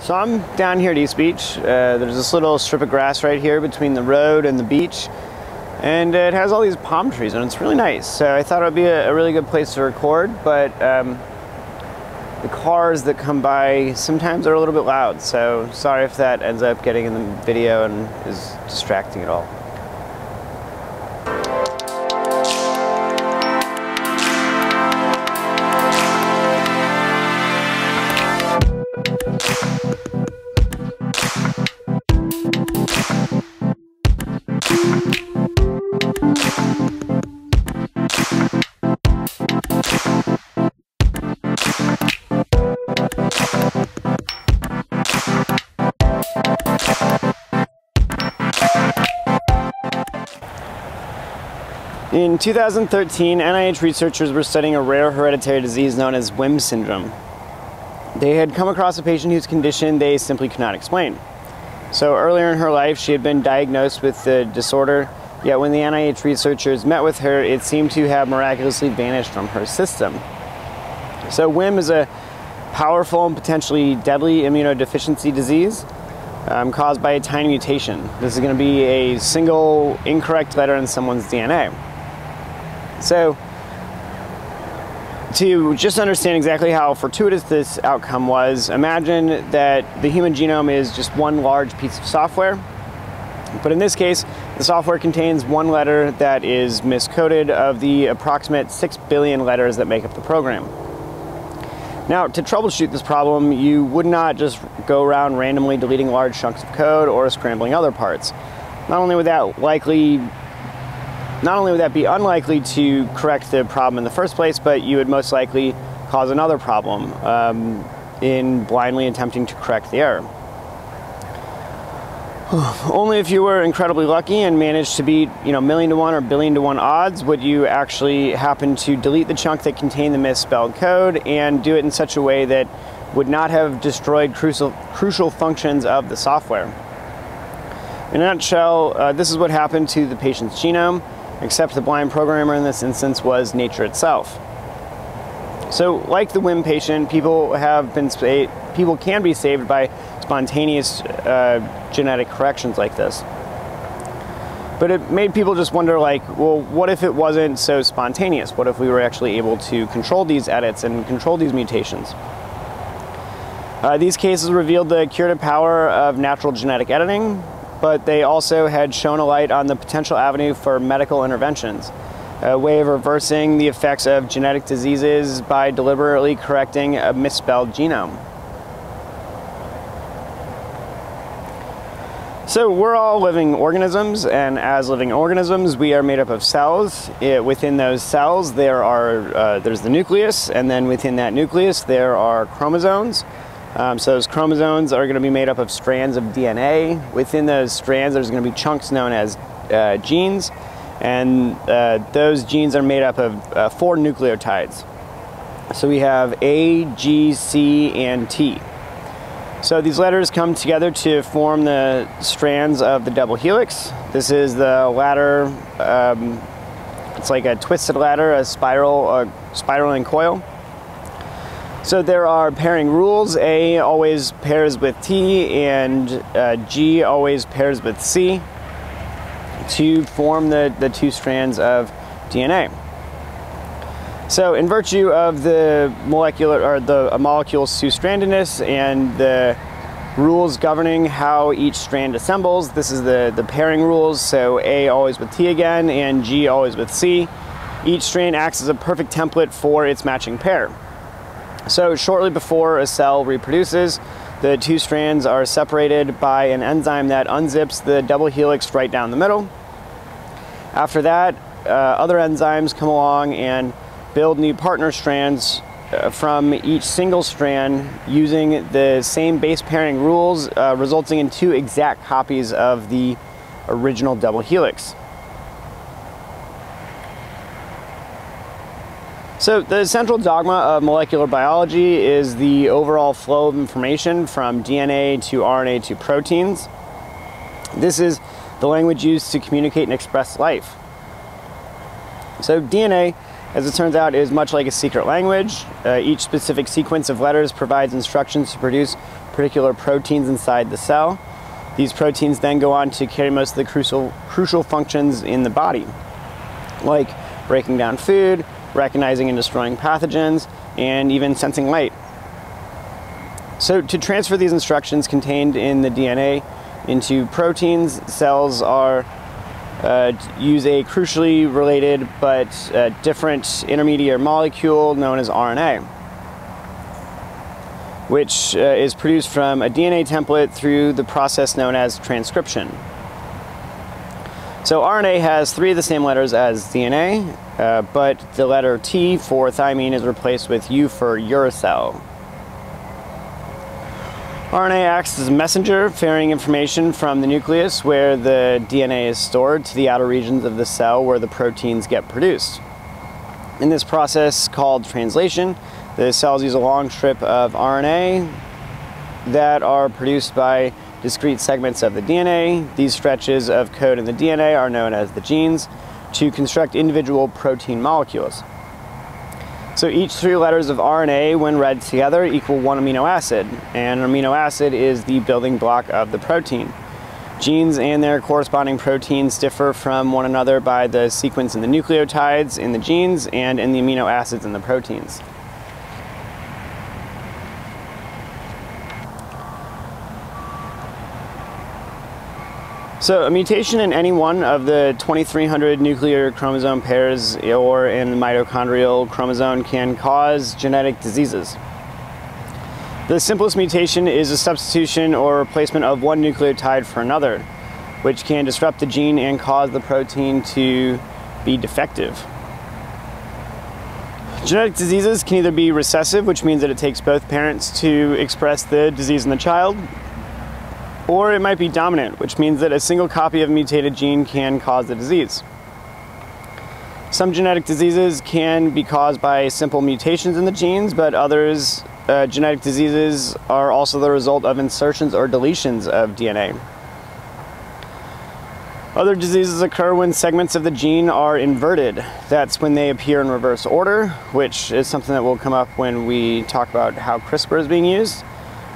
So I'm down here at East Beach. There's this little strip of grass right here between the road and the beach, and it has all these palm trees, and it's really nice. So I thought it would be a really good place to record, but the cars that come by sometimes are a little bit loud, so sorry if that ends up getting in the video and is distracting at all. In 2013, NIH researchers were studying a rare hereditary disease known as WHIM syndrome. They had come across a patient whose condition they simply could not explain. So earlier in her life, she had been diagnosed with the disorder, yet when the NIH researchers met with her, it seemed to have miraculously vanished from her system. So WHIM is a powerful and potentially deadly immunodeficiency disease caused by a tiny mutation. This is going to be a single incorrect letter in someone's DNA. So, to just understand exactly how fortuitous this outcome was, imagine that the human genome is just one large piece of software, but in this case, the software contains one letter that is miscoded of the approximate 6 billion letters that make up the program. Now, to troubleshoot this problem, you would not just go around randomly deleting large chunks of code or scrambling other parts. Not only would that be unlikely to correct the problem in the first place, but you would most likely cause another problem in blindly attempting to correct the error. Only if you were incredibly lucky and managed to beat, million to one or billion to one odds would you actually happen to delete the chunk that contained the misspelled code and do it in such a way that would not have destroyed crucial functions of the software. In a nutshell, this is what happened to the patient's genome, except the blind programmer in this instance was nature itself. So, like the WHIM patient, people can be saved by spontaneous genetic corrections like this. But it made people just wonder, well, what if it wasn't so spontaneous? What if we were actually able to control these edits and control these mutations? These cases revealed the curative power of natural genetic editing, but they also had shown a light on the potential avenue for medical interventions, a way of reversing the effects of genetic diseases by deliberately correcting a misspelled genome. So we're all living organisms, and as living organisms, we are made up of cells. Within those cells, there's the nucleus, and then within that nucleus, there are chromosomes. So those chromosomes are going to be made up of strands of DNA. Within those strands, there's going to be chunks known as genes, and those genes are made up of 4 nucleotides. So we have A, G, C, and T. So these letters come together to form the strands of the double helix. This is the ladder. It's like a twisted ladder, a spiraling coil. So there are pairing rules. A always pairs with T, and G always pairs with C to form the 2 strands of DNA. So in virtue of the molecule's two-strandedness and the rules governing how each strand assembles, this is the pairing rules. So A always with T again, and G always with C. Each strand acts as a perfect template for its matching pair. So shortly before a cell reproduces, the 2 strands are separated by an enzyme that unzips the double helix right down the middle. After that, other enzymes come along and build new partner strands from each single strand using the same base pairing rules, resulting in 2 exact copies of the original double helix. So the central dogma of molecular biology is the overall flow of information from DNA to RNA to proteins. This is the language used to communicate and express life. So DNA, as it turns out, is much like a secret language. Each specific sequence of letters provides instructions to produce particular proteins inside the cell. These proteins then go on to carry most of the crucial functions in the body, like breaking down food, recognizing and destroying pathogens, and even sensing light. So to transfer these instructions contained in the DNA into proteins, cells use a crucially related but different intermediate molecule known as RNA, which is produced from a DNA template through the process known as transcription. So RNA has 3 of the same letters as DNA, but the letter T for thymine is replaced with U for uracil. RNA acts as a messenger, ferrying information from the nucleus where the DNA is stored to the outer regions of the cell where the proteins get produced. In this process called translation, the cells use a long strip of RNA that are produced by discrete segments of the DNA. These stretches of code in the DNA are known as the genes to construct individual protein molecules. So each 3 letters of RNA, when read together, equal 1 amino acid, and an amino acid is the building block of the protein. Genes and their corresponding proteins differ from one another by the sequence in the nucleotides in the genes and in the amino acids in the proteins. So a mutation in any one of the 2,300 nuclear chromosome pairs or in the mitochondrial chromosome can cause genetic diseases. The simplest mutation is a substitution or replacement of one nucleotide for another, which can disrupt the gene and cause the protein to be defective. Genetic diseases can either be recessive, which means that it takes both parents to express the disease in the child, or it might be dominant, which means that a single copy of a mutated gene can cause the disease. Some genetic diseases can be caused by simple mutations in the genes, but others, genetic diseases are also the result of insertions or deletions of DNA. Other diseases occur when segments of the gene are inverted. That's when they appear in reverse order, which is something that will come up when we talk about how CRISPR is being used.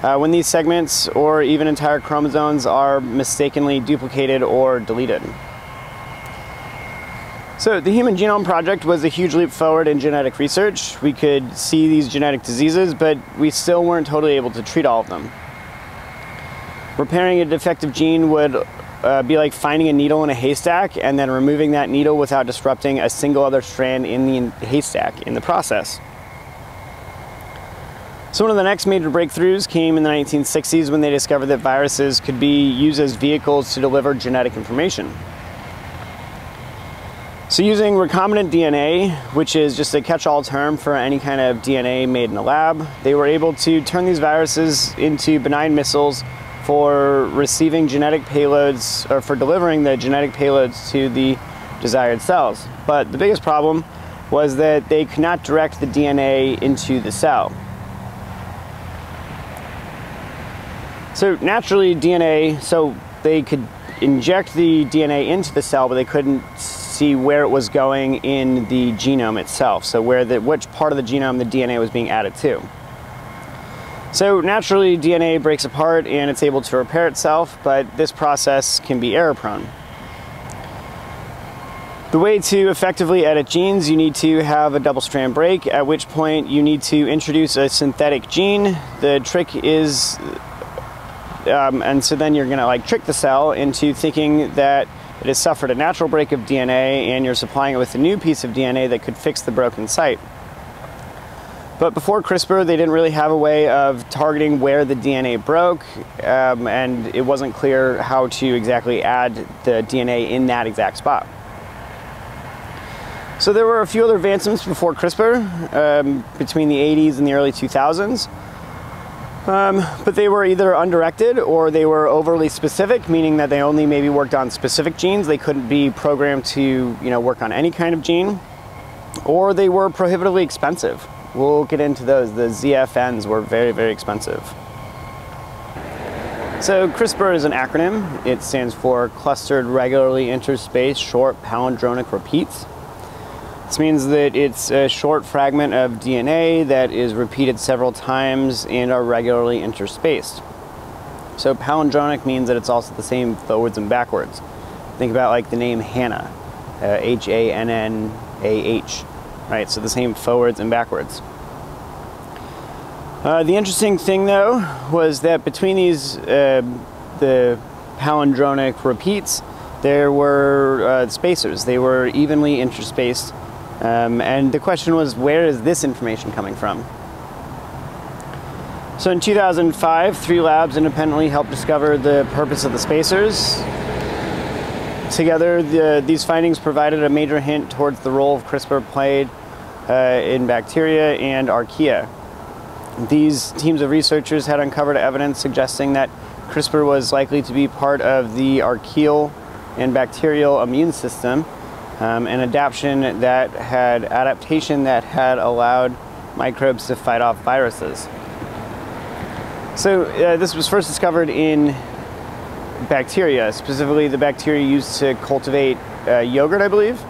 When these segments or even entire chromosomes are mistakenly duplicated or deleted. So the Human Genome Project was a huge leap forward in genetic research. We could see these genetic diseases, but we still weren't totally able to treat all of them. Repairing a defective gene would be like finding a needle in a haystack and then removing that needle without disrupting a single other strand in the haystack in the process. So one of the next major breakthroughs came in the 1960s when they discovered that viruses could be used as vehicles to deliver genetic information. So using recombinant DNA, which is just a catch-all term for any kind of DNA made in a lab, they were able to turn these viruses into benign missiles for receiving genetic payloads, or for delivering the genetic payloads to the desired cells. But the biggest problem was that they could not direct the DNA into the cell. So naturally so they could inject the DNA into the cell, but they couldn't see where it was going in the genome itself. So which part of the genome the DNA was being added to. So naturally DNA breaks apart and it's able to repair itself, but this process can be error prone. The way to effectively edit genes, you need to have a double strand break, at which point you need to introduce a synthetic gene. The trick is and so then you're going to trick the cell into thinking that it has suffered a natural break of DNA and you're supplying it with a new piece of DNA that could fix the broken site. But before CRISPR, they didn't really have a way of targeting where the DNA broke, and it wasn't clear how to exactly add the DNA in that exact spot. So there were a few other advancements before CRISPR between the 80s and the early 2000s. But they were either undirected or they were overly specific, meaning that they only maybe worked on specific genes. They couldn't be programmed to, work on any kind of gene, or they were prohibitively expensive. We'll get into those. The ZFNs were very, very expensive. So CRISPR is an acronym. It stands for Clustered Regularly Interspaced Short Palindromic Repeats. This means that it's a short fragment of DNA that is repeated several times and are regularly interspaced. So palindromic means that it's also the same forwards and backwards. Think about like the name Hannah, H-A-N-N-A-H, right? So the same forwards and backwards. The interesting thing, though, was that between these, the palindromic repeats, there were spacers. They were evenly interspaced. And the question was, where is this information coming from? So in 2005, 3 labs independently helped discover the purpose of the spacers. Together, these findings provided a major hint towards the role CRISPR played in bacteria and archaea. These teams of researchers had uncovered evidence suggesting that CRISPR was likely to be part of the archaeal and bacterial immune system, an adaptation that had allowed microbes to fight off viruses. So this was first discovered in bacteria, specifically the bacteria used to cultivate yogurt, I believe.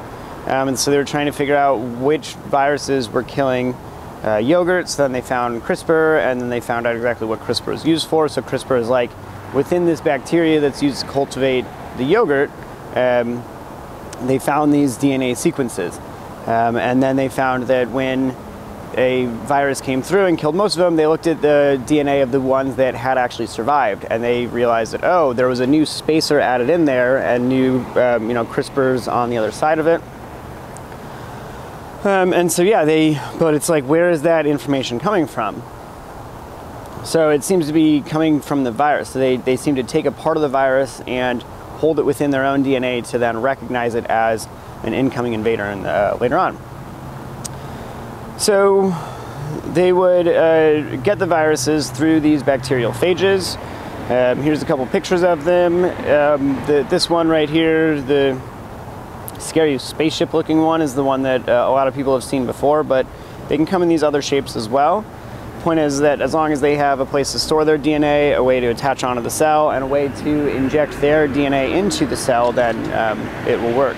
And so they were trying to figure out which viruses were killing yogurt. So then they found CRISPR, and then they found out exactly what CRISPR is used for. So CRISPR is like within this bacteria that's used to cultivate the yogurt. They found these DNA sequences, and then they found that when a virus came through and killed most of them, they looked at the DNA of the ones that had actually survived, and they realized that, oh, there was a new spacer added in there and new CRISPRs on the other side of it. And so yeah, but it's like, where is that information coming from? So it seems to be coming from the virus. So they seem to take a part of the virus and hold it within their own DNA to then recognize it as an incoming invader later on. So they would get the viruses through these bacterial phages. Here's a couple pictures of them. This one right here, the scary spaceship looking one, is the one that a lot of people have seen before, but they can come in these other shapes as well. The point is that as long as they have a place to store their DNA, a way to attach onto the cell, and a way to inject their DNA into the cell, then it will work.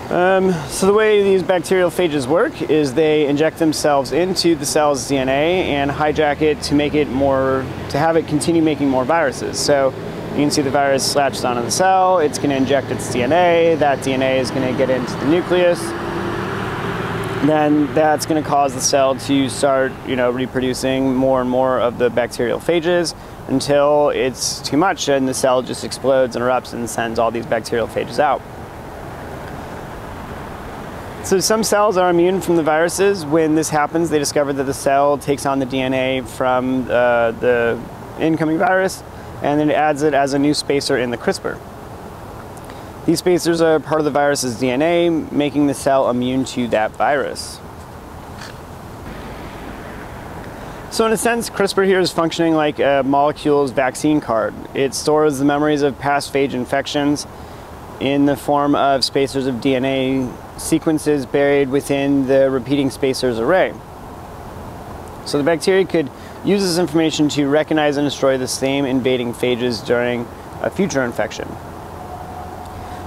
So the way these bacterial phages work is they inject themselves into the cell's DNA and hijack it to make it to have it continue making more viruses. So you can see the virus latched onto the cell, it's going to inject its DNA, that DNA is going to get into the nucleus, then that's going to cause the cell to start, reproducing more and more of the bacterial phages until it's too much and the cell just explodes and erupts and sends all these bacterial phages out. So some cells are immune from the viruses. When this happens, they discover that the cell takes on the DNA from the incoming virus and then it adds it as a new spacer in the CRISPR. These spacers are part of the virus's DNA, making the cell immune to that virus. So in a sense, CRISPR here is functioning like a molecule's vaccine card. It stores the memories of past phage infections in the form of spacers of DNA sequences buried within the repeating spacers array. So the bacteria could use this information to recognize and destroy the same invading phages during a future infection.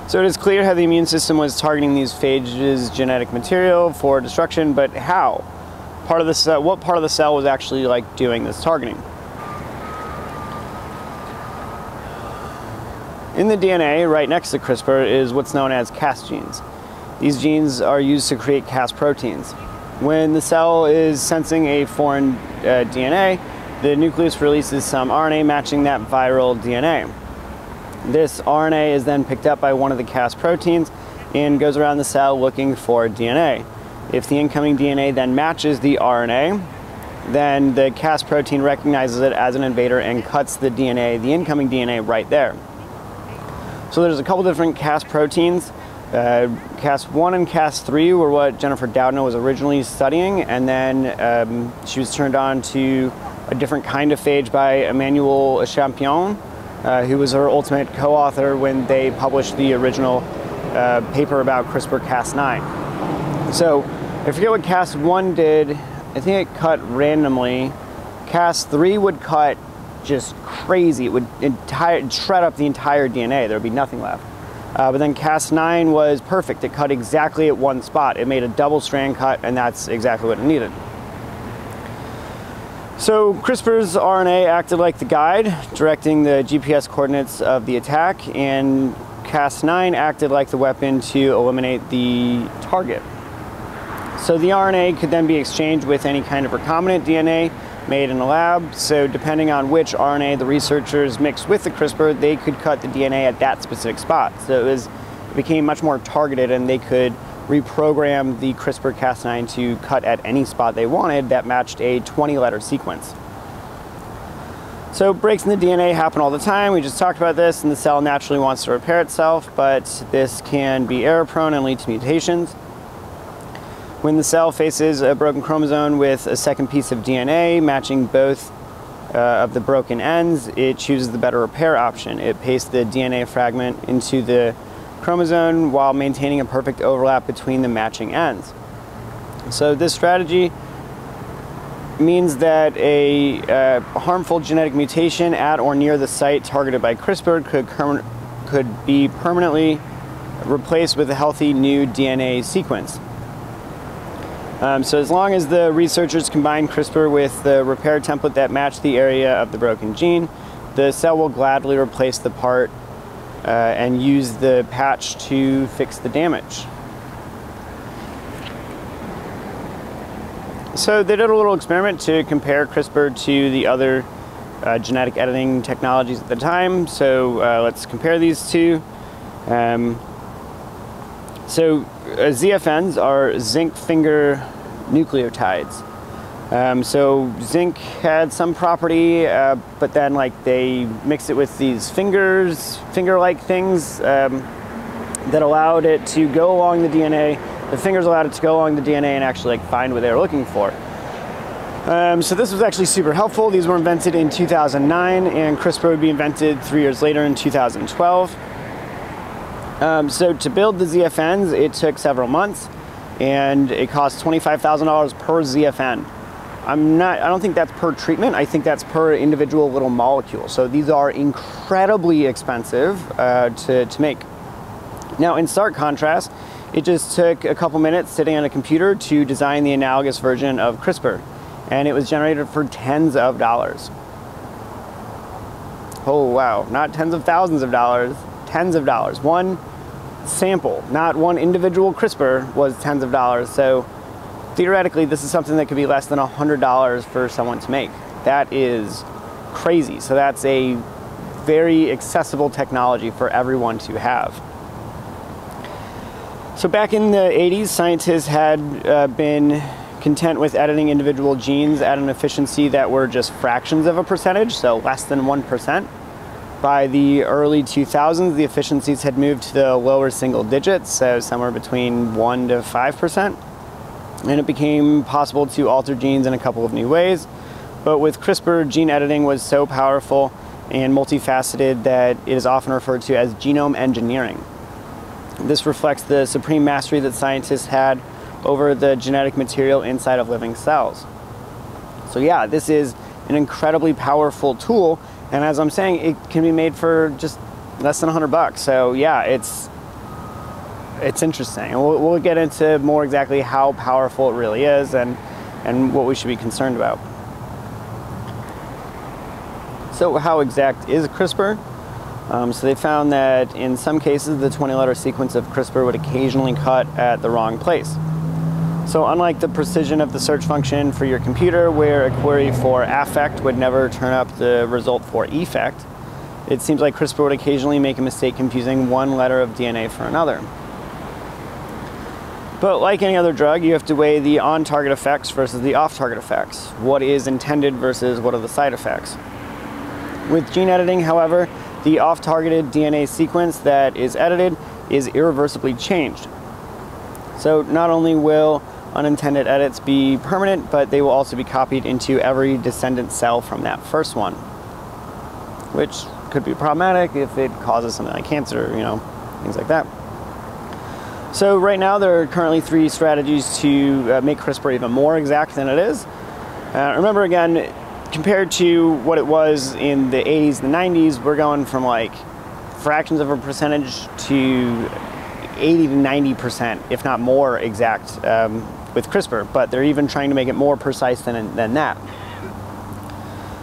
So it is clear how the immune system was targeting these phages' genetic material for destruction, but how? What part of the cell was actually like doing this targeting? In the DNA, right next to CRISPR, is what's known as Cas genes. These genes are used to create Cas proteins. When the cell is sensing a foreign DNA, the nucleus releases some RNA matching that viral DNA. This RNA is then picked up by one of the Cas proteins and goes around the cell looking for DNA. If the incoming DNA then matches the RNA, then the Cas protein recognizes it as an invader and cuts the incoming DNA right there. So there's a couple different Cas proteins. Cas1 and Cas3 were what Jennifer Doudna was originally studying, and then she was turned on to a different kind of phage by Emmanuel Champion, who was her ultimate co-author when they published the original paper about CRISPR-Cas9. So I forget what Cas1 did. I think it cut randomly. Cas3 would cut just crazy. It would shred up the entire DNA. There would be nothing left. But then Cas9 was perfect. It cut exactly at one spot. It made a double strand cut, and that's exactly what it needed. So CRISPR's RNA acted like the guide, directing the GPS coordinates of the attack, and Cas9 acted like the weapon to eliminate the target. So the RNA could then be exchanged with any kind of recombinant DNA made in a lab. So depending on which RNA the researchers mixed with the CRISPR, they could cut the DNA at that specific spot. So it became much more targeted, and they could reprogram the CRISPR-Cas9 to cut at any spot they wanted that matched a 20-letter sequence. So breaks in the DNA happen all the time. We just talked about this, and the cell naturally wants to repair itself, but this can be error-prone and lead to mutations. When the cell faces a broken chromosome with a second piece of DNA matching both of the broken ends, it chooses the better repair option. It pastes the DNA fragment into the chromosome while maintaining a perfect overlap between the matching ends. So this strategy means that a harmful genetic mutation at or near the site targeted by CRISPR could be permanently replaced with a healthy new DNA sequence. So as long as the researchers combine CRISPR with the repair template that matched the area of the broken gene, the cell will gladly replace the part and use the patch to fix the damage. So they did a little experiment to compare CRISPR to the other genetic editing technologies at the time. So let's compare these two. ZFNs are zinc finger nucleotides. So zinc had some property, but then they mixed it with these finger-like things that allowed it to go along the DNA. The fingers allowed it to go along the DNA and actually find what they were looking for. So this was actually super helpful. These were invented in 2009, and CRISPR would be invented 3 years later in 2012. So to build the ZFNs, it took several months, and it cost $25,000 per ZFN. I don't think that's per treatment. I think that's per individual little molecule. So these are incredibly expensive to make. Now, in stark contrast, it just took a couple minutes sitting on a computer to design the analogous version of CRISPR, and it was generated for tens of dollars. Oh wow, not tens of thousands of dollars, tens of dollars. One sample, not one individual CRISPR, was tens of dollars. So theoretically, this is something that could be less than $100 for someone to make. That is crazy. So that's a very accessible technology for everyone to have. So back in the 80s, scientists had been content with editing individual genes at an efficiency that were just fractions of a percentage, so less than 1%. By the early 2000s, the efficiencies had moved to the lower single digits, so somewhere between 1 to 5%. And it became possible to alter genes in a couple of new ways. But with CRISPR, gene editing was so powerful and multifaceted that it is often referred to as genome engineering. This reflects the supreme mastery that scientists had over the genetic material inside of living cells. So yeah, this is an incredibly powerful tool, and as I'm saying, it can be made for just less than $100. So yeah, it's interesting, and we'll get into more exactly how powerful it really is and what we should be concerned about. So how exact is CRISPR? So they found that in some cases the 20-letter sequence of CRISPR would occasionally cut at the wrong place. So unlike the precision of the search function for your computer, where a query for affect would never turn up the result for effect, it seems like CRISPR would occasionally make a mistake confusing one letter of DNA for another. But like any other drug, you have to weigh the on-target effects versus the off-target effects. What is intended versus what are the side effects. With gene editing, however, the off-targeted DNA sequence that is edited is irreversibly changed. So not only will unintended edits be permanent, but they will also be copied into every descendant cell from that first one, which could be problematic if it causes something like cancer, things like that. So right now there are currently 3 strategies to make CRISPR even more exact than it is. Remember again, compared to what it was in the 80s and the 90s, we're going from fractions of a percentage to 80 to 90%, if not more exact with CRISPR, but they're even trying to make it more precise than that.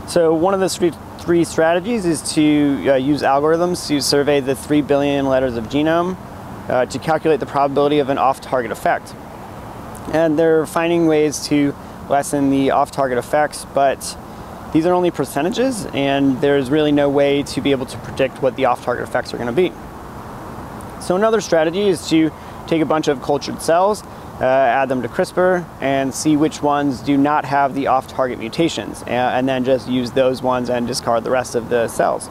So one of the three strategies is to use algorithms to survey the 3 billion letters of genome to calculate the probability of an off-target effect. And they're finding ways to lessen the off-target effects, but these are only percentages, and there's really no way to be able to predict what the off-target effects are going to be. So another strategy is to take a bunch of cultured cells, add them to CRISPR, and see which ones do not have the off-target mutations, and then just use those ones and discard the rest of the cells.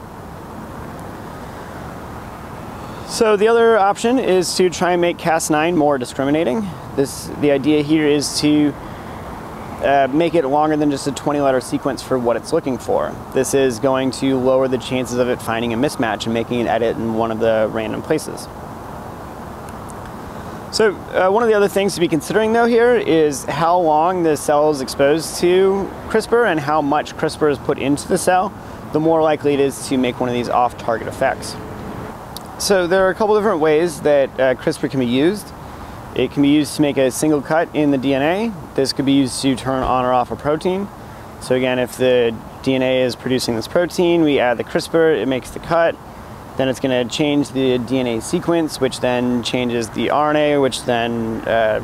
So the other option is to try and make Cas9 more discriminating. The idea here is to make it longer than just a 20-letter sequence for what it's looking for. This is going to lower the chances of it finding a mismatch and making an edit in one of the random places. So one of the other things to be considering though here is how long the cell is exposed to CRISPR, and how much CRISPR is put into the cell, the more likely it is to make one of these off-target effects. So there are a couple different ways that CRISPR can be used. It can be used to make a single cut in the DNA. This could be used to turn on or off a protein. So again, if the DNA is producing this protein, we add the CRISPR, it makes the cut. Then it's going to change the DNA sequence, which then changes the RNA, which then I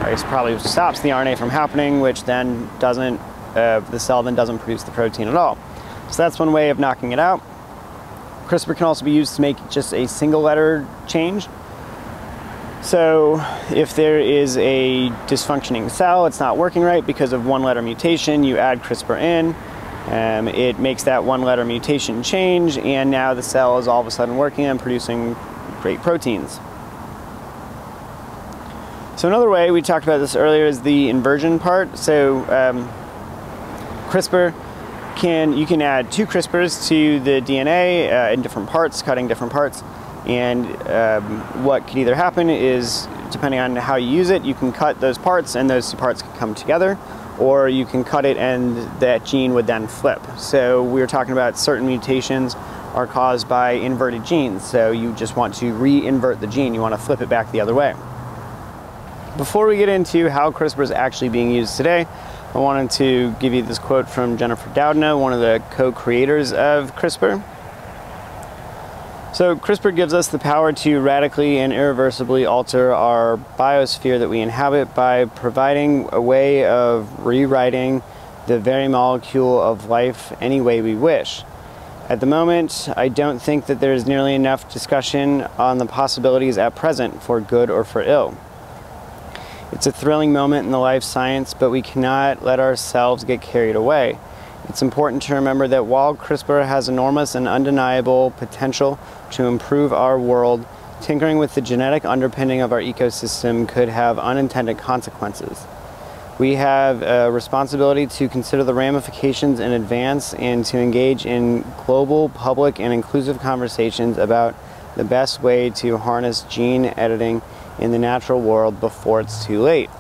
guess probably stops the RNA from happening, which then doesn't, the cell then doesn't produce the protein at all. So that's one way of knocking it out. CRISPR can also be used to make just a single letter change. So if there is a dysfunctioning cell, it's not working right because of one letter mutation, you add CRISPR in. It makes that one letter mutation change, and now the cell is all of a sudden working and producing great proteins. So another way, we talked about this earlier, is the inversion part. So CRISPR, you can add 2 CRISPRs to the DNA in different parts, cutting different parts, and what could either happen is, depending on how you use it, you can cut those parts and those 2 parts can come together, or you can cut it and that gene would then flip. So we were talking about certain mutations are caused by inverted genes. So you just want to re-invert the gene. You want to flip it back the other way. Before we get into how CRISPR is actually being used today, I wanted to give you this quote from Jennifer Doudna, one of the co-creators of CRISPR. So CRISPR gives us the power to radically and irreversibly alter our biosphere that we inhabit by providing a way of rewriting the very molecule of life any way we wish. At the moment, I don't think that there is nearly enough discussion on the possibilities at present for good or for ill. It's a thrilling moment in the life science, but we cannot let ourselves get carried away. It's important to remember that while CRISPR has enormous and undeniable potential to improve our world, tinkering with the genetic underpinning of our ecosystem could have unintended consequences. We have a responsibility to consider the ramifications in advance and to engage in global, public, and inclusive conversations about the best way to harness gene editing in the natural world before it's too late.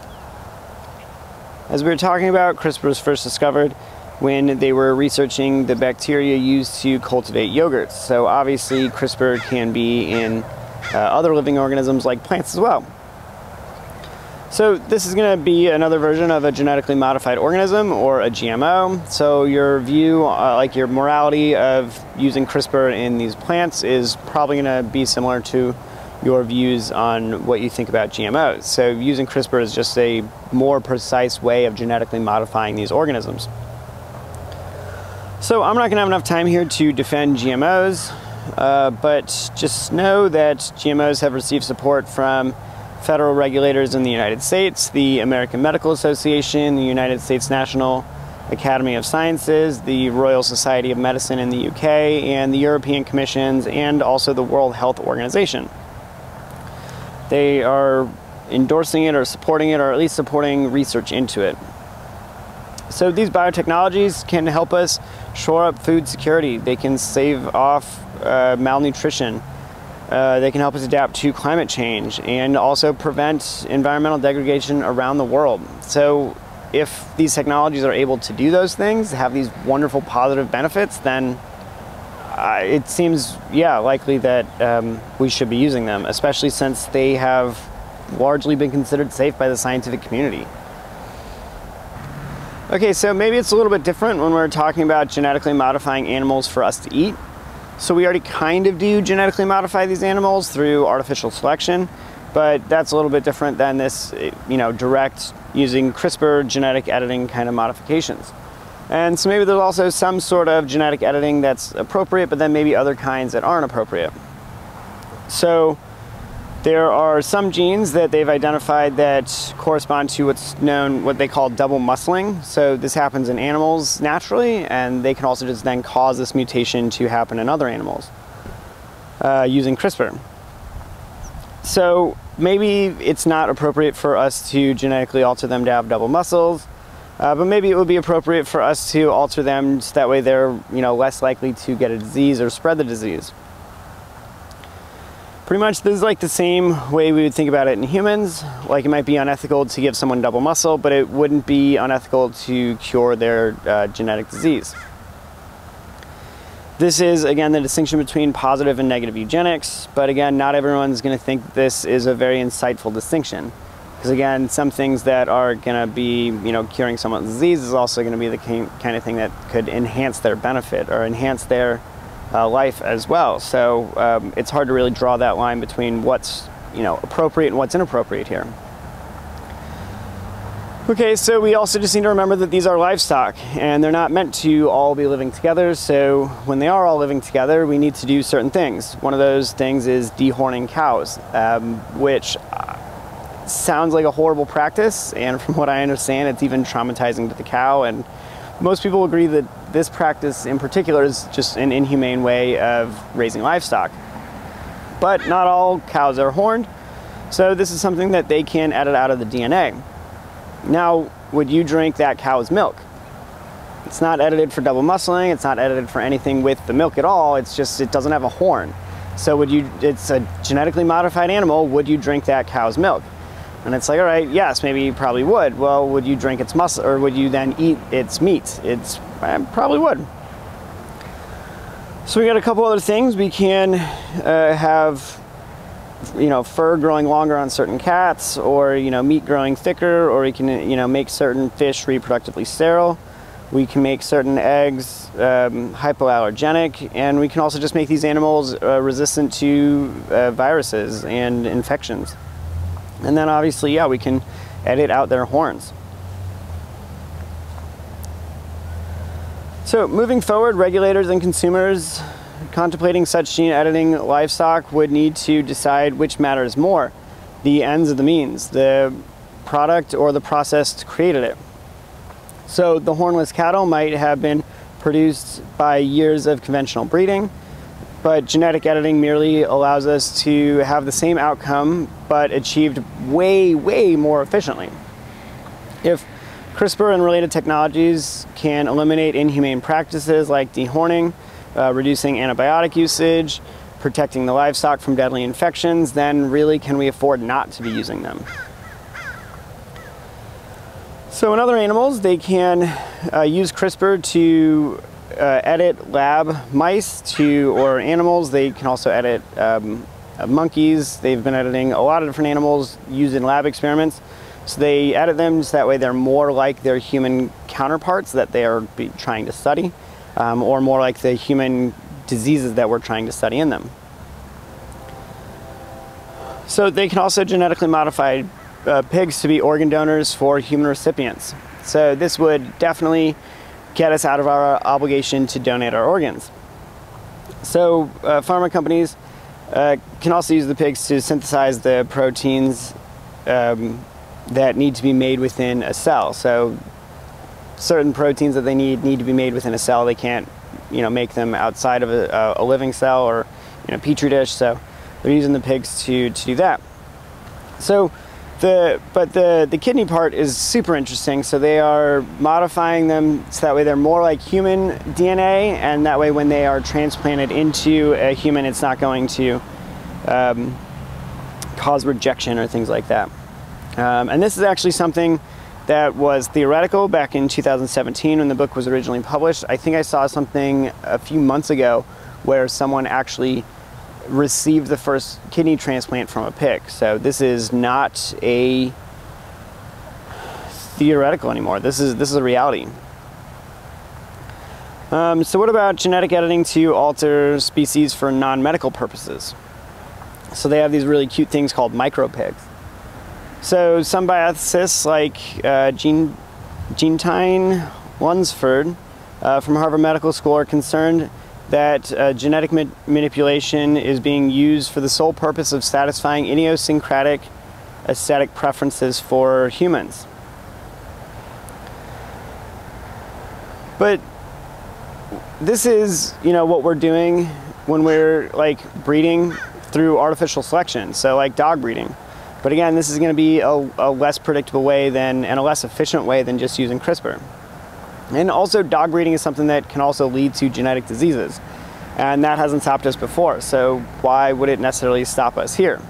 As we were talking about, CRISPR was first discovered when they were researching the bacteria used to cultivate yogurts. So obviously CRISPR can be in other living organisms like plants as well. So this is going to be another version of a genetically modified organism, or a GMO. So your view, like your morality of using CRISPR in these plants is probably going to be similar to your views on what you think about GMOs. So using CRISPR is just a more precise way of genetically modifying these organisms. So I'm not going to have enough time here to defend GMOs, but just know that GMOs have received support from federal regulators in the United States, the American Medical Association, the United States National Academy of Sciences, the Royal Society of Medicine in the UK, and the European Commissions, and also the World Health Organization. They are endorsing it or supporting it, or at least supporting research into it. So these biotechnologies can help us shore up food security. They can save off malnutrition. They can help us adapt to climate change and also prevent environmental degradation around the world. So if these technologies are able to do those things, have these wonderful positive benefits, then it seems, likely that we should be using them, especially since they have largely been considered safe by the scientific community. Okay, so maybe it's a little bit different when we're talking about genetically modifying animals for us to eat. So we already kind of do genetically modify these animals through artificial selection, but that's a little bit different than this, direct using CRISPR genetic editing kind of modifications. And so maybe there's also some sort of genetic editing that's appropriate, but then maybe other kinds that aren't appropriate. So there are some genes that they've identified that correspond to what they call double muscling. So this happens in animals naturally, and they can also just then cause this mutation to happen in other animals using CRISPR. So maybe it's not appropriate for us to genetically alter them to have double muscles, but maybe it would be appropriate for us to alter them so that way they're less likely to get a disease or spread the disease. Pretty much this is like the same way we would think about it in humans. Like it might be unethical to give someone double muscle, but it wouldn't be unethical to cure their genetic disease. This is, again, the distinction between positive and negative eugenics, but again, not everyone's going to think this is a very insightful distinction. Because again, some things that are going to be, curing someone's disease is also going to be the kind of thing that could enhance their benefit or enhance their life as well. So it's hard to really draw that line between what's appropriate and what's inappropriate here. Okay, so we also just need to remember that these are livestock and they're not meant to all be living together. So when they are all living together, we need to do certain things. One of those things is dehorning cows, which sounds like a horrible practice, and from what I understand, it's even traumatizing to the cow, and most people agree that this practice in particular is just an inhumane way of raising livestock. But not all cows are horned, so this is something that they can edit out of the DNA. Now, would you drink that cow's milk? It's not edited for double muscling, it's not edited for anything with the milk at all, it's just it doesn't have a horn. So it's a genetically modified animal, would you drink that cow's milk? And it's like, all right, yes, maybe you probably would. Well, would you drink its muscle, or would you then eat its meat? I probably would. So we got a couple other things. We can have, fur growing longer on certain cats, or meat growing thicker, or we can make certain fish reproductively sterile. We can make certain eggs hypoallergenic, and we can also just make these animals resistant to viruses and infections. And then obviously, yeah, we can edit out their horns. So moving forward, regulators and consumers contemplating such gene editing livestock would need to decide which matters more, the ends or the means, the product or the process created it. So the hornless cattle might have been produced by years of conventional breeding, but genetic editing merely allows us to have the same outcome, but achieved way, way more efficiently. If CRISPR and related technologies can eliminate inhumane practices like dehorning, reducing antibiotic usage, protecting the livestock from deadly infections, then really can we afford not to be using them? So in other animals, they can use CRISPR to edit lab mice or animals. They can also edit monkeys. They've been editing a lot of different animals used in lab experiments. So they edit them so that way they're more like their human counterparts that they are trying to study, or more like the human diseases that we're trying to study in them. So they can also genetically modify pigs to be organ donors for human recipients. So this would definitely get us out of our obligation to donate our organs. So pharma companies can also use the pigs to synthesize the proteins that need to be made within a cell. So certain proteins that they need to be made within a cell. They can't make them outside of a living cell or petri dish. So they're using the pigs to do that. So the kidney part is super interesting. So they are modifying them so that way they're more like human DNA, and that way when they are transplanted into a human, it's not going to cause rejection or things like that. And this is actually something that was theoretical back in 2017 when the book was originally published. I think I saw something a few months ago where someone actually received the first kidney transplant from a pig. So this is not a theoretical anymore. This is a reality. So what about genetic editing to alter species for non-medical purposes? So they have these really cute things called micropigs. So some bioethicists like Jean-Tine Lunsford from Harvard Medical School are concerned that genetic manipulation is being used for the sole purpose of satisfying idiosyncratic aesthetic preferences for humans. But this is, what we're doing when we're like breeding through artificial selection, so like dog breeding. But again, this is going to be a less predictable way and a less efficient way than just using CRISPR. And also, dog breeding is something that can also lead to genetic diseases, and that hasn't stopped us before, so why would it necessarily stop us here?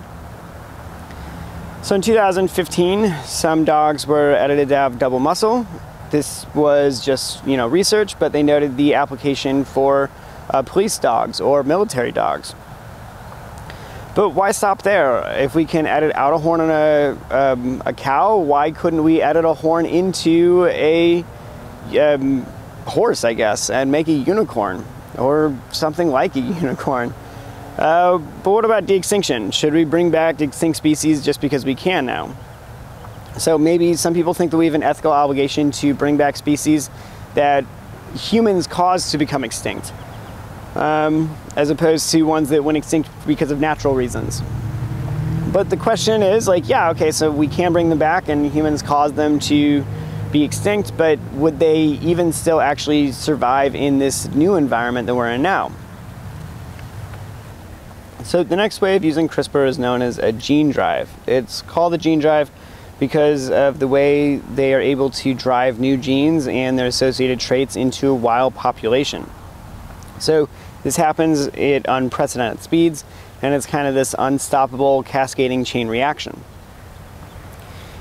So in 2015, some dogs were edited to have double muscle. This was just, research, but they noted the application for police dogs or military dogs. But why stop there? If we can edit out a horn on a cow, why couldn't we edit a horn into a horse, I guess, and make a unicorn or something like a unicorn? But what about de-extinction? Should we bring back extinct species just because we can now? So maybe some people think that we have an ethical obligation to bring back species that humans caused to become extinct, as opposed to ones that went extinct because of natural reasons. But the question is, so we can bring them back and humans caused them to be extinct, but would they even still actually survive in this new environment that we're in now? So the next way of using CRISPR is known as a gene drive. It's called a gene drive because of the way they are able to drive new genes and their associated traits into a wild population. So this happens at unprecedented speeds, and it's kind of this unstoppable cascading chain reaction.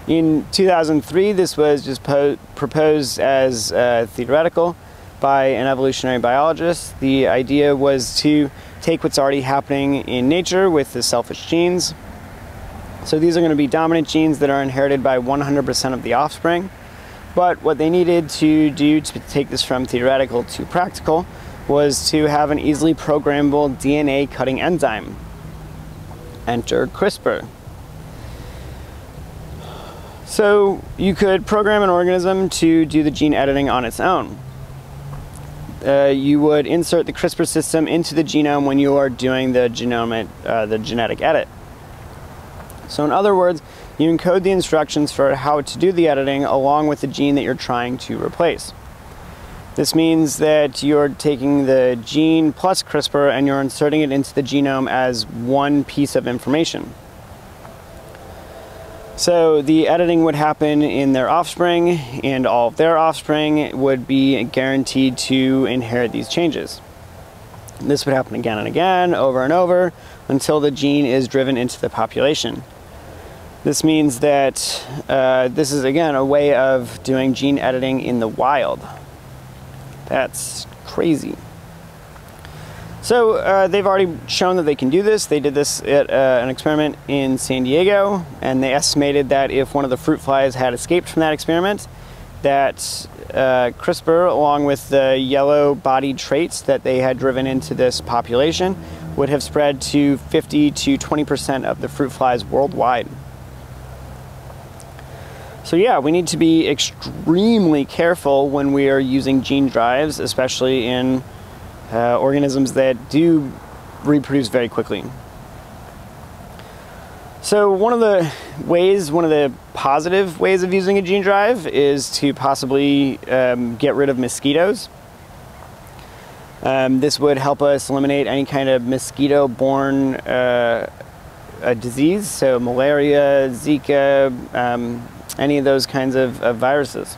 In 2003, this was just proposed as theoretical by an evolutionary biologist. The idea was to take what's already happening in nature with the selfish genes. So these are going to be dominant genes that are inherited by 100% of the offspring. But what they needed to do to take this from theoretical to practical was to have an easily programmable DNA cutting enzyme. Enter CRISPR. So you could program an organism to do the gene editing on its own. You would insert the CRISPR system into the genome when you are doing the genetic edit. So in other words, you encode the instructions for how to do the editing along with the gene that you're trying to replace. This means that you're taking the gene plus CRISPR and you're inserting it into the genome as one piece of information. So the editing would happen in their offspring, and all of their offspring would be guaranteed to inherit these changes. This would happen again and again, over and over, until the gene is driven into the population. This means that this is, again, a way of doing gene editing in the wild. That's crazy. So they've already shown that they can do this. They did this at an experiment in San Diego, and they estimated that if one of the fruit flies had escaped from that experiment, that CRISPR, along with the yellow-bodied traits that they had driven into this population, would have spread to 50 to 20% of the fruit flies worldwide. So yeah, we need to be extremely careful when we are using gene drives, especially in organisms that do reproduce very quickly. So one of the positive ways of using a gene drive is to possibly get rid of mosquitoes. This would help us eliminate any kind of mosquito-borne disease, so malaria, Zika, any of those kinds of viruses.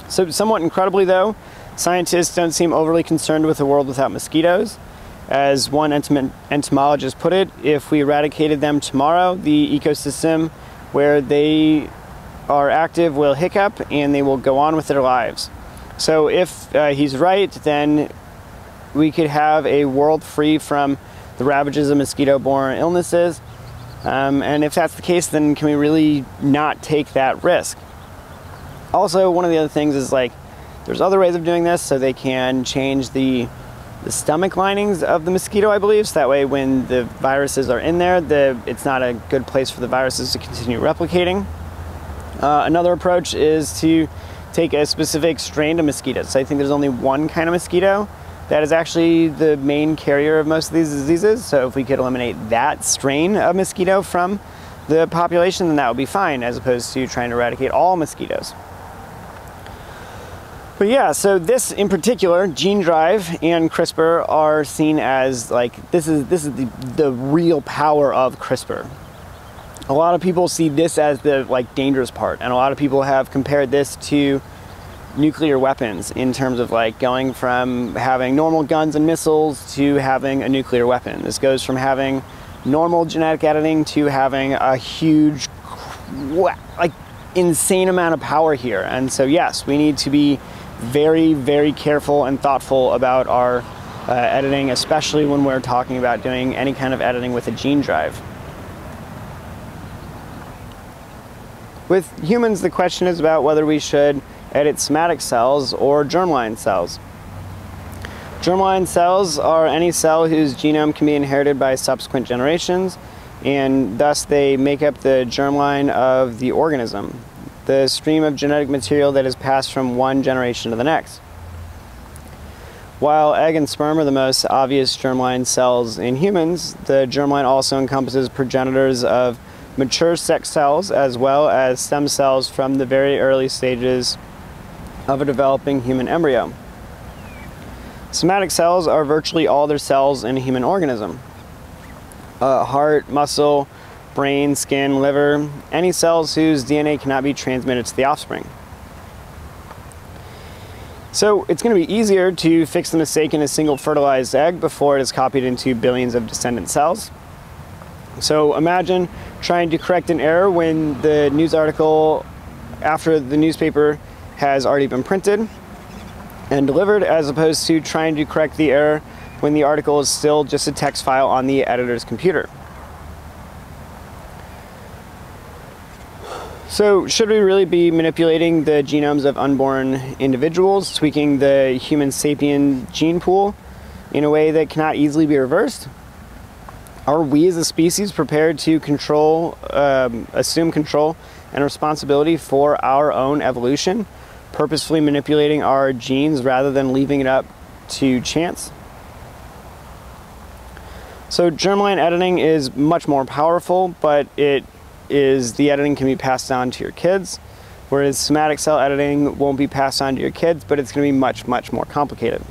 So somewhat incredibly though, scientists don't seem overly concerned with a world without mosquitoes. As one entomologist put it, if we eradicated them tomorrow, the ecosystem where they are active will hiccup and they will go on with their lives. So if he's right, then we could have a world free from the ravages of mosquito-borne illnesses. And if that's the case, then can we really not take that risk? Also, one of the other things is like there's other ways of doing this, so they can change the stomach linings of the mosquito, I believe, so that way when the viruses are in there, it's not a good place for the viruses to continue replicating. Another approach is to take a specific strain of mosquitoes. So I think there's only one kind of mosquito that is actually the main carrier of most of these diseases. So if we could eliminate that strain of mosquito from the population, then that would be fine, as opposed to trying to eradicate all mosquitoes. But yeah, so this in particular, gene drive and CRISPR are seen as like, this is the real power of CRISPR. A lot of people see this as the like dangerous part, and a lot of people have compared this to nuclear weapons in terms of like going from having normal guns and missiles to having a nuclear weapon. This goes from having normal genetic editing to having a huge, like insane amount of power here. And so yes, we need to be very, very careful and thoughtful about our editing, especially when we're talking about doing any kind of editing with a gene drive. With humans, the question is about whether we should edit somatic cells or germline cells. Germline cells are any cell whose genome can be inherited by subsequent generations, and thus they make up the germline of the organism, the stream of genetic material that is passed from one generation to the next. While egg and sperm are the most obvious germline cells in humans, the germline also encompasses progenitors of mature sex cells as well as stem cells from the very early stages of a developing human embryo. Somatic cells are virtually all their cells in a human organism. Heart, muscle, brain, skin, liver, any cells whose DNA cannot be transmitted to the offspring. So it's going to be easier to fix the mistake in a single fertilized egg before it is copied into billions of descendant cells. So imagine trying to correct an error when the news article after the newspaper has already been printed and delivered, as opposed to trying to correct the error when the article is still just a text file on the editor's computer. So should we really be manipulating the genomes of unborn individuals, tweaking the human sapien gene pool in a way that cannot easily be reversed? Are we as a species prepared to assume control and responsibility for our own evolution, purposefully manipulating our genes rather than leaving it up to chance? So germline editing is much more powerful, but the editing can be passed on to your kids, whereas somatic cell editing won't be passed on to your kids, but it's going to be much, much more complicated.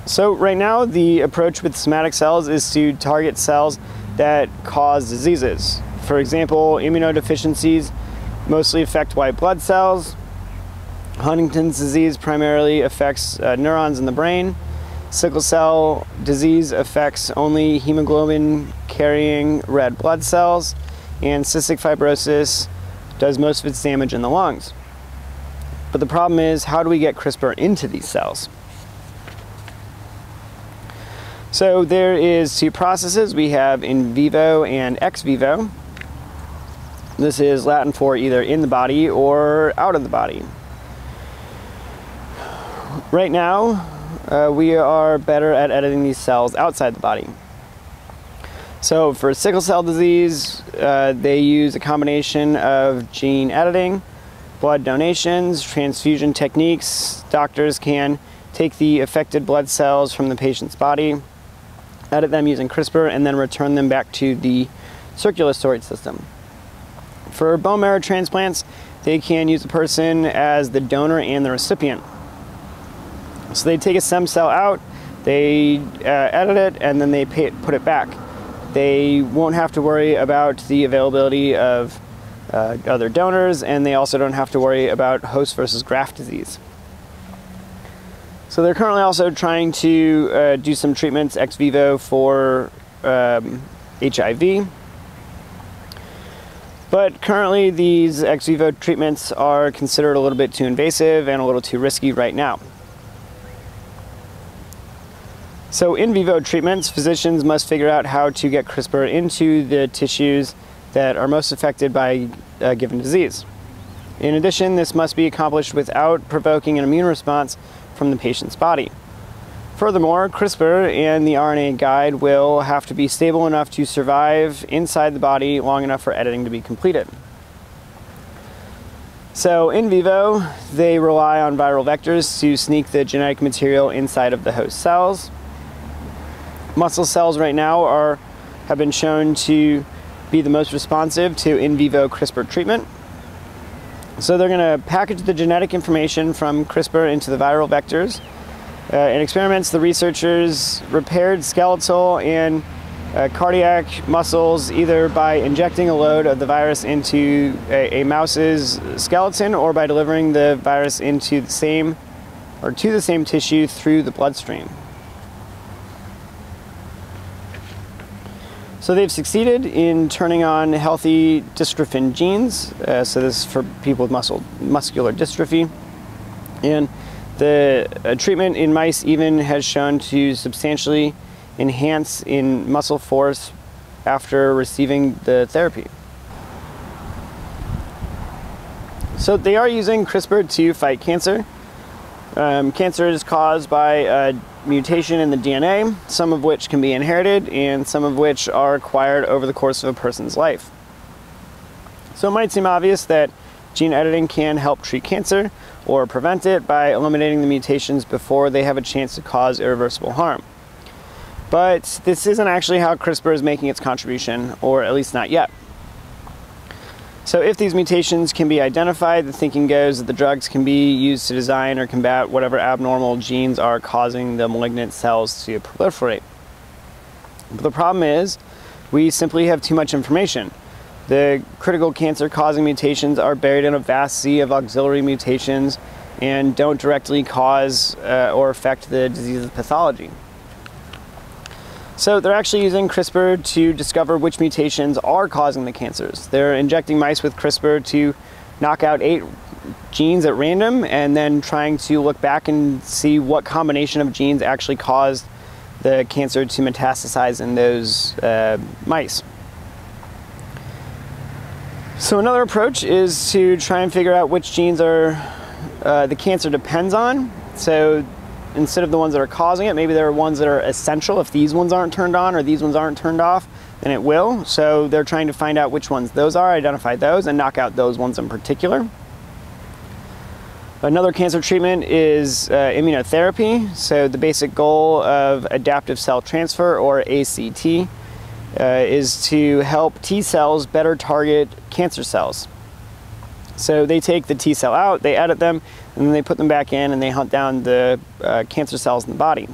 So right now, the approach with somatic cells is to target cells that cause diseases. For example, immunodeficiencies mostly affect white blood cells. Huntington's disease primarily affects neurons in the brain. Sickle cell disease affects only hemoglobin-carrying red blood cells. And cystic fibrosis does most of its damage in the lungs. But the problem is, how do we get CRISPR into these cells? So there is two processes. We have in vivo and ex vivo. This is Latin for either in the body or out of the body. Right now, we are better at editing these cells outside the body. So for sickle cell disease, they use a combination of gene editing, blood donations, transfusion techniques. Doctors can take the affected blood cells from the patient's body, edit them using CRISPR, and then return them back to the circulatory system. For bone marrow transplants, they can use a person as the donor and the recipient. So they take a stem cell out, they edit it, and then they put it back. They won't have to worry about the availability of other donors, and they also don't have to worry about host versus graft disease. So they're currently also trying to do some treatments ex vivo for HIV. But currently these ex vivo treatments are considered a little bit too invasive and a little too risky right now. So in vivo treatments, physicians must figure out how to get CRISPR into the tissues that are most affected by a given disease. In addition, this must be accomplished without provoking an immune response from the patient's body. Furthermore, CRISPR and the RNA guide will have to be stable enough to survive inside the body long enough for editing to be completed. So in vivo, they rely on viral vectors to sneak the genetic material inside of the host cells. Muscle cells right now have been shown to be the most responsive to in vivo CRISPR treatment. So they're going to package the genetic information from CRISPR into the viral vectors. In experiments, the researchers repaired skeletal and cardiac muscles either by injecting a load of the virus into a mouse's skeleton or by delivering the virus into the same tissue through the bloodstream. So they've succeeded in turning on healthy dystrophin genes. So this is for people with muscular dystrophy. And the treatment in mice even has shown to substantially enhance in muscle force after receiving the therapy. So they are using CRISPR to fight cancer. Cancer is caused by a mutation in the DNA, some of which can be inherited and some of which are acquired over the course of a person's life. So it might seem obvious that gene editing can help treat cancer or prevent it by eliminating the mutations before they have a chance to cause irreversible harm. But this isn't actually how CRISPR is making its contribution, or at least not yet. So if these mutations can be identified, the thinking goes that the drugs can be used to design or combat whatever abnormal genes are causing the malignant cells to proliferate. But the problem is, we simply have too much information. The critical cancer-causing mutations are buried in a vast sea of auxiliary mutations and don't directly cause or affect the disease's pathology. So they're actually using CRISPR to discover which mutations are causing the cancers. They're injecting mice with CRISPR to knock out 8 genes at random and then trying to look back and see what combination of genes actually caused the cancer to metastasize in those mice. So another approach is to try and figure out which genes the cancer depends on. So instead of the ones that are causing it, maybe there are ones that are essential. If these ones aren't turned on or these ones aren't turned off, then it will. So they're trying to find out which ones those are, identify those, and knock out those ones in particular. Another cancer treatment is immunotherapy. So the basic goal of adaptive cell transfer, or ACT, is to help T cells better target cancer cells. So they take the T cell out, they edit them, and then they put them back in and they hunt down the cancer cells in the body.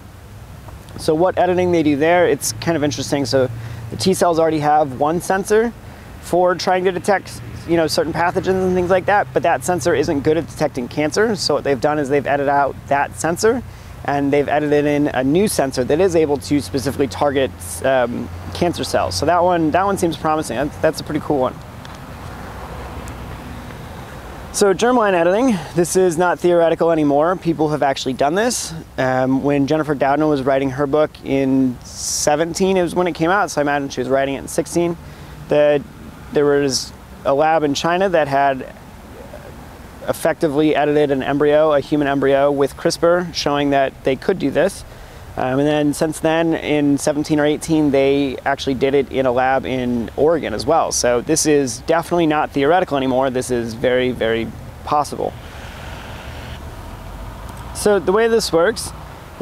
So what editing they do there, it's kind of interesting. So the T cells already have one sensor for trying to detect certain pathogens and things like that, but that sensor isn't good at detecting cancer. So what they've done is they've edited out that sensor and they've edited in a new sensor that is able to specifically target cancer cells. So that one seems promising. That's a pretty cool one. So germline editing, this is not theoretical anymore. People have actually done this. When Jennifer Doudna was writing her book in 17, it was when it came out, so I imagine she was writing it in 16. There was a lab in China that had effectively edited an embryo, a human embryo, with CRISPR, showing that they could do this. And then since then, in 17 or 18, they actually did it in a lab in Oregon as well. So this is definitely not theoretical anymore. This is very, very possible. So the way this works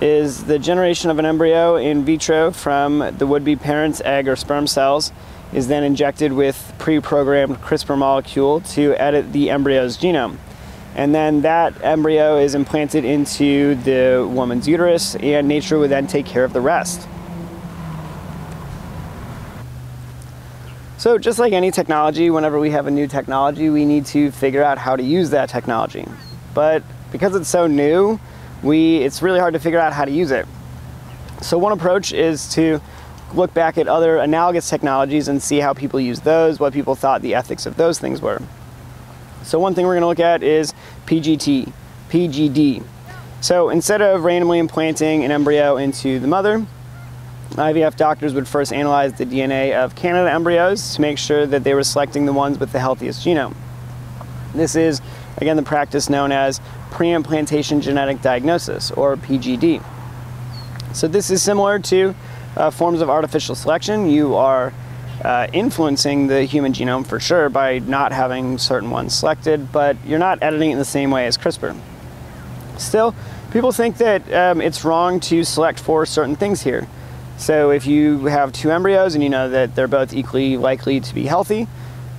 is the generation of an embryo in vitro from the would-be parent's egg or sperm cells is then injected with pre-programmed CRISPR molecule to edit the embryo's genome. And then that embryo is implanted into the woman's uterus, and nature would then take care of the rest. So just like any technology, whenever we have a new technology, we need to figure out how to use that technology. But because it's so new, it's really hard to figure out how to use it. So one approach is to look back at other analogous technologies and see how people use those, what people thought the ethics of those things were. So one thing we're going to look at is PGD. So instead of randomly implanting an embryo into the mother, IVF doctors would first analyze the DNA of candidate embryos to make sure that they were selecting the ones with the healthiest genome. This is, again, the practice known as pre-implantation genetic diagnosis, or PGD. So this is similar to forms of artificial selection. You are influencing the human genome for sure by not having certain ones selected, but you're not editing it in the same way as CRISPR. Still, people think that it's wrong to select for certain things here. So if you have two embryos and you know that they're both equally likely to be healthy,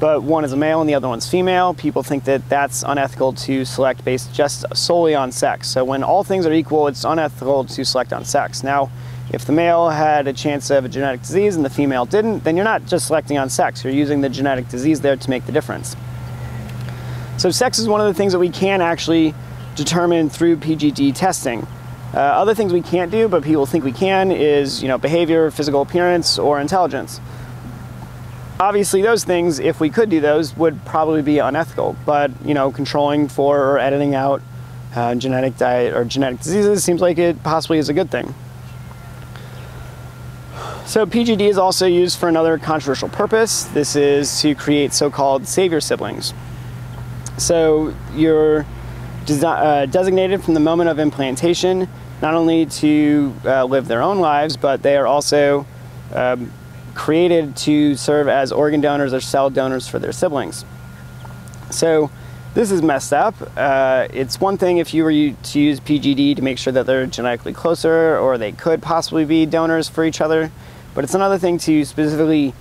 but one is a male and the other one's female, people think that that's unethical to select based just solely on sex. So when all things are equal, it's unethical to select on sex. Now, if the male had a chance of a genetic disease and the female didn't, then you're not just selecting on sex. You're using the genetic disease there to make the difference. So sex is one of the things that we can actually determine through PGD testing. Other things we can't do, but people think we can, is behavior, physical appearance, or intelligence. Obviously, those things, if we could do those, would probably be unethical. But controlling for or editing out genetic diet or genetic diseases seems like it possibly is a good thing. So PGD is also used for another controversial purpose. This is to create so-called savior siblings. So you're designated from the moment of implantation, not only to live their own lives, but they are also created to serve as organ donors or cell donors for their siblings. So this is messed up. It's one thing if you were to use PGD to make sure that they're genetically closer or they could possibly be donors for each other, but it's another thing to specifically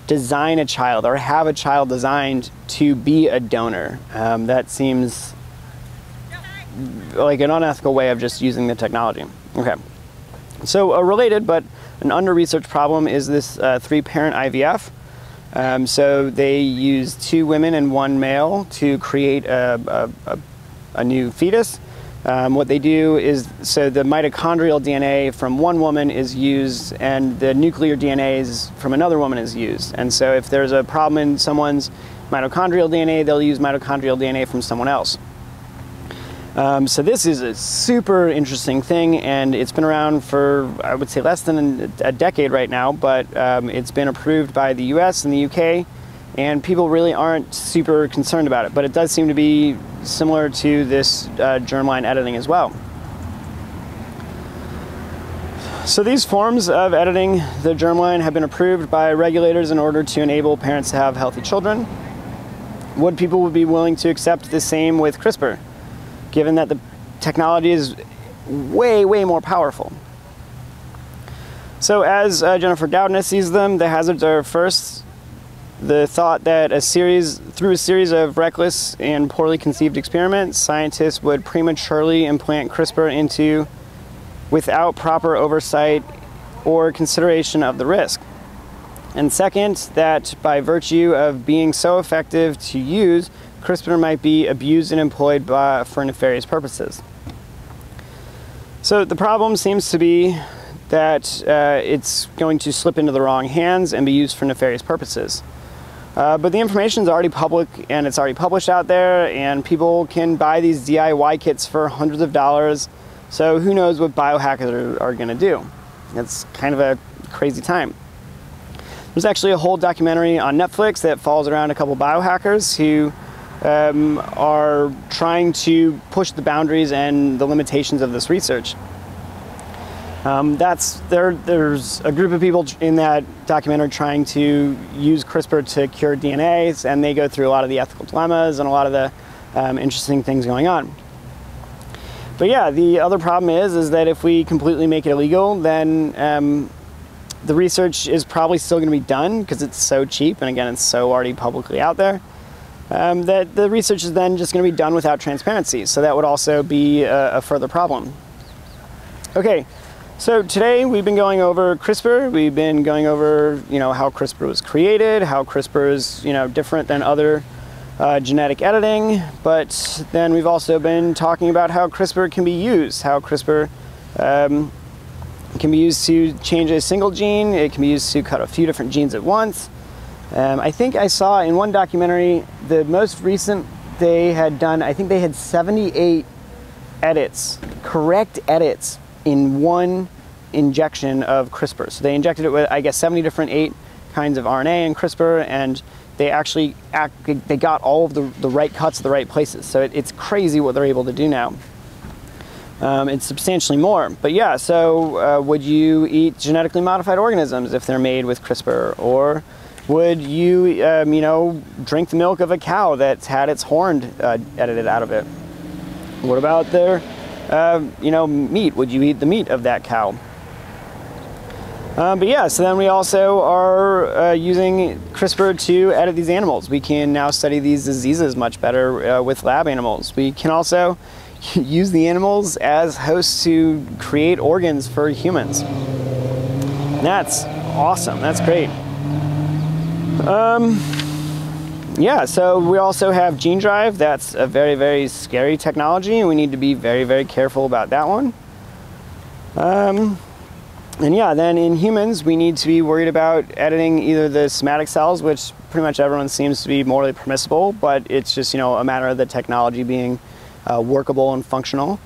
design a child or have a child designed to be a donor. That seems like an unethical way of just using the technology. Okay, so a related but an under-researched problem is this three-parent IVF. So they use two women and one male to create a new fetus. What they do is, so the mitochondrial DNA from one woman is used and the nuclear DNA from another woman is used. And so if there's a problem in someone's mitochondrial DNA, they'll use mitochondrial DNA from someone else. So this is a super interesting thing, and it's been around for, I would say, less than a decade right now, but it's been approved by the US and the UK, and people really aren't super concerned about it, but it does seem to be similar to this germline editing as well. So these forms of editing the germline have been approved by regulators in order to enable parents to have healthy children. Would people be willing to accept the same with CRISPR, given that the technology is way, way more powerful? So as Jennifer Doudna sees them, the hazards are first, the thought that through a series of reckless and poorly conceived experiments, scientists would prematurely implant CRISPR into without proper oversight or consideration of the risk. And second, that by virtue of being so effective to use, CRISPR might be abused and employed for nefarious purposes. So the problem seems to be that it's going to slip into the wrong hands and be used for nefarious purposes. But the information is already public and it's already published out there, and people can buy these DIY kits for hundreds of dollars. So who knows what biohackers are going to do. It's kind of a crazy time. There's actually a whole documentary on Netflix that follows around a couple biohackers who are trying to push the boundaries and the limitations of this research. There's a group of people in that documentary trying to use CRISPR to cure DNA, and they go through a lot of the ethical dilemmas and a lot of the interesting things going on. But yeah, the other problem is that if we completely make it illegal, then the research is probably still going to be done because it's so cheap, and again, it's so already publicly out there, that the research is then just going to be done without transparency. So that would also be a further problem. Okay, so today we've been going over CRISPR. We've been going over, how CRISPR was created, how CRISPR is, different than other genetic editing, but then we've also been talking about how CRISPR can be used, how CRISPR can be used to change a single gene. It can be used to cut a few different genes at once. I think I saw in one documentary, the most recent they had done, I think they had 78 edits, correct edits in one injection of CRISPR. So they injected it with, I guess, 70 different 8 kinds of RNA in CRISPR, and they actually they got all of the right cuts at the right places. So it's crazy what they're able to do now. It's substantially more. But yeah, so would you eat genetically modified organisms if they're made with CRISPR? Or would you, you know, drink the milk of a cow that's had its horn edited out of it? What about their, you know, meat? Would you eat the meat of that cow? But yeah, so then we also are using CRISPR to edit these animals. We can now study these diseases much better with lab animals. We can also use the animals as hosts to create organs for humans. That's awesome. That's great. Yeah, so we also have gene drive. That's a very, very scary technology, and we need to be very, very careful about that one. And yeah, then in humans, we need to be worried about editing either the somatic cells, which pretty much everyone seems to be morally permissible, but it's just, you know, a matter of the technology being workable and functional.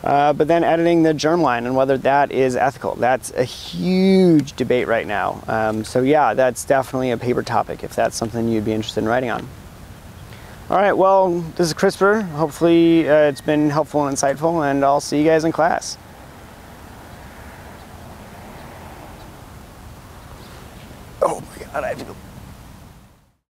But then editing the germline and whether that is ethical. That's a huge debate right now. So yeah, that's definitely a paper topic if that's something you'd be interested in writing on. All right, well, this is CRISPR. Hopefully it's been helpful and insightful, and I'll see you guys in class. Oh my God, I have to go.